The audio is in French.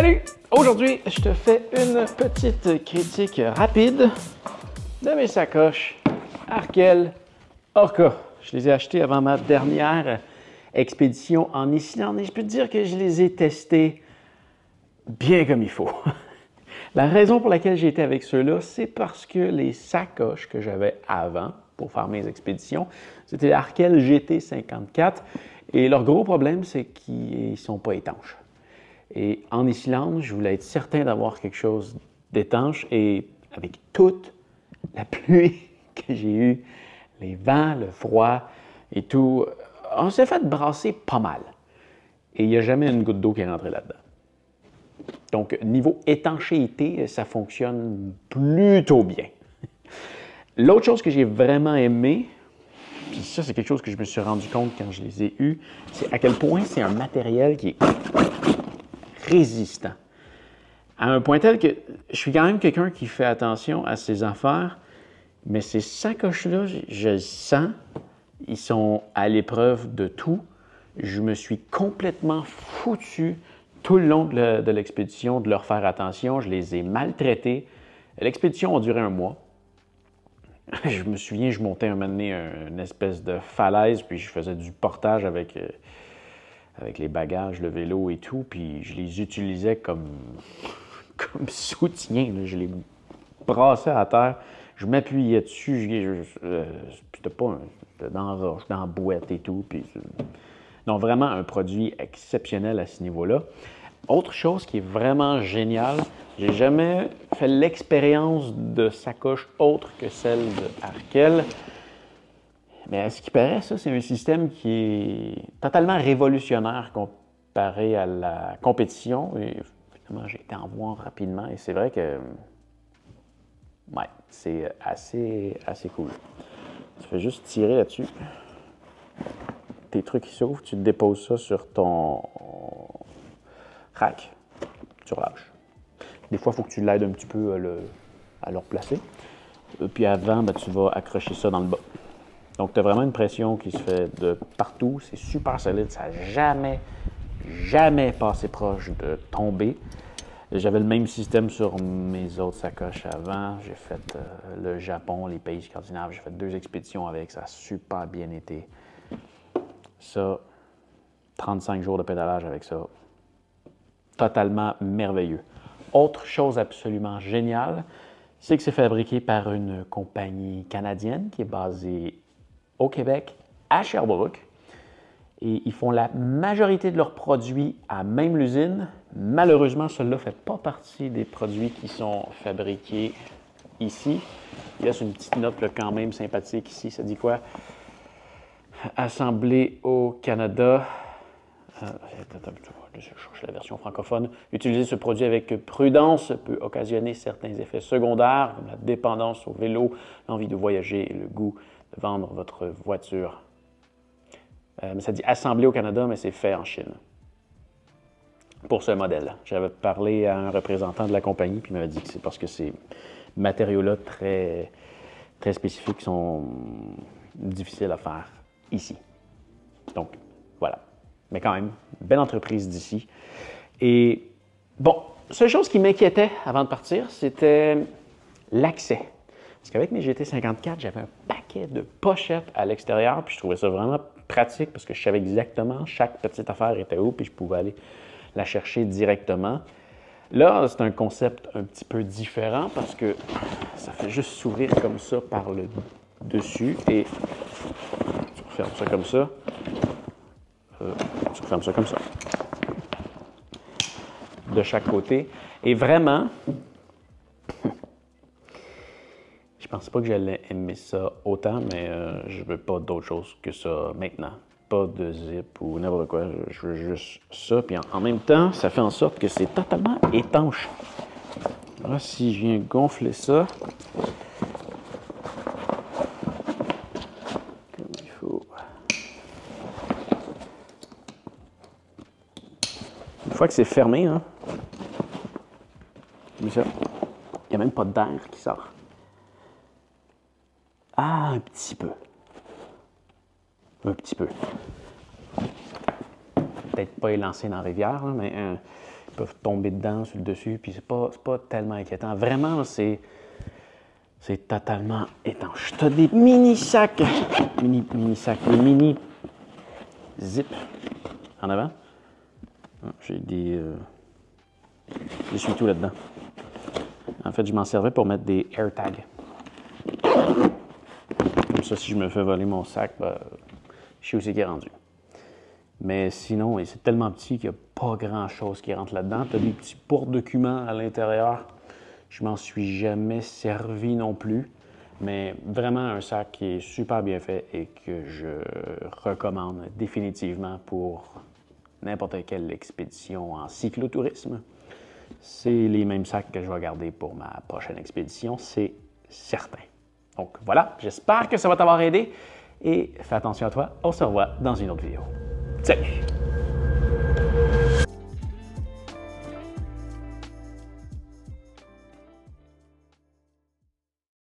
Salut! Aujourd'hui, je te fais une petite critique rapide de mes sacoches Arkel Orca. Je les ai achetées avant ma dernière expédition en Islande et je peux te dire que je les ai testées bien comme il faut. La raison pour laquelle j'ai été avec ceux-là, c'est parce que les sacoches que j'avais avant pour faire mes expéditions, c'était les Arkel GT54 et leur gros problème, c'est qu'ils ne sont pas étanches. Et en Islande, je voulais être certain d'avoir quelque chose d'étanche et avec toute la pluie que j'ai eue, les vents, le froid et tout, on s'est fait brasser pas mal. Et il n'y a jamais une goutte d'eau qui est rentrée là-dedans. Donc, niveau étanchéité, ça fonctionne plutôt bien. L'autre chose que j'ai vraiment aimé, puis ça, c'est quelque chose que je me suis rendu compte quand je les ai eus, c'est à quel point c'est un matériel qui est résistant. À un point tel que je suis quand même quelqu'un qui fait attention à ses affaires, mais ces sacoches-là, je le sens, ils sont à l'épreuve de tout. Je me suis complètement foutu tout le long de l'expédition de leur faire attention. Je les ai maltraités. L'expédition a duré un mois. Je me souviens, je montais un moment donné une espèce de falaise, puis je faisais du portage avec les bagages, le vélo et tout, puis je les utilisais comme soutien. Là. Je les brassais à terre, je m'appuyais dessus, c'était pas dans la roche, dans la boîte et tout. Puis, donc vraiment un produit exceptionnel à ce niveau-là. Autre chose qui est vraiment géniale, j'ai jamais fait l'expérience de sacoche autre que celle de Arkel. Mais à ce qui paraît, ça, c'est un système qui est totalement révolutionnaire comparé à la compétition. Et finalement, j'ai été en voir rapidement et c'est vrai que ouais, c'est assez cool. Tu fais juste tirer là-dessus. Tes trucs qui s'ouvrent, tu te déposes ça sur ton rack. Tu relâches. Des fois, il faut que tu l'aides un petit peu à le replacer. Puis avant, ben, tu vas accrocher ça dans le bas. Donc, tu as vraiment une pression qui se fait de partout. C'est super solide. Ça n'a jamais passé proche de tomber. J'avais le même système sur mes autres sacoches avant. J'ai fait le Japon, les pays scandinaves. J'ai fait 2 expéditions avec. Ça a super bien été. Ça, 35 jours de pédalage avec ça. Totalement merveilleux. Autre chose absolument géniale, c'est que c'est fabriqué par une compagnie canadienne qui est basée au Québec, à Sherbrooke. Et ils font la majorité de leurs produits à même l'usine. Malheureusement, celui-là ne fait pas partie des produits qui sont fabriqués ici. Il laisse une petite note là, quand même sympathique ici. Ça dit quoi? Assemblé au Canada. Je cherche la version francophone. Utiliser ce produit avec prudence peut occasionner certains effets secondaires, comme la dépendance au vélo, l'envie de voyager et le goût de vendre votre voiture. Ça dit assemblé au Canada, mais c'est fait en Chine. Pour ce modèle. J'avais parlé à un représentant de la compagnie, puis il m'avait dit que c'est parce que ces matériaux-là très, très spécifiques sont difficiles à faire ici. Donc, voilà. Mais quand même, belle entreprise d'ici. Et bon, seule chose qui m'inquiétait avant de partir, c'était l'accès. Parce qu'avec mes GT54, j'avais un paquet de pochettes à l'extérieur, puis je trouvais ça vraiment pratique parce que je savais exactement chaque petite affaire était où, puis je pouvais aller la chercher directement. Là, c'est un concept un petit peu différent parce que ça fait juste s'ouvrir comme ça par le dessus et tu refermes ça comme ça. Tu refermes ça comme ça. De chaque côté. Et vraiment, je pensais pas que j'allais aimer ça autant, mais je veux pas d'autre chose que ça maintenant. Pas de zip ou n'importe quoi. Je veux juste ça. Puis en même temps, ça fait en sorte que c'est totalement étanche. Là, si je viens gonfler ça, comme il faut. Une fois que c'est fermé, hein, comme ça, il n'y a même pas d'air qui sort. Ah, un petit peu. Un petit peu. Peut-être pas élancé dans la rivière, hein, mais Ils peuvent tomber dedans, sur le dessus, puis c'est pas tellement inquiétant. Vraiment, c'est totalement étanche. Tu as des mini-sacs, des mini-zip en avant. J'ai des essuie-tout là-dedans. En fait, je m'en servais pour mettre des AirTags. Comme ça, si je me fais voler mon sac, ben, je sais où c'est qu'il est rendu. Mais sinon, c'est tellement petit qu'il n'y a pas grand-chose qui rentre là-dedans. Tu as des petits porte-documents à l'intérieur. Je m'en suis jamais servi non plus. Mais vraiment un sac qui est super bien fait et que je recommande définitivement pour n'importe quelle expédition en cyclotourisme. C'est les mêmes sacs que je vais garder pour ma prochaine expédition, c'est certain. Donc voilà, j'espère que ça va t'avoir aidé et fais attention à toi. On se revoit dans une autre vidéo. Salut!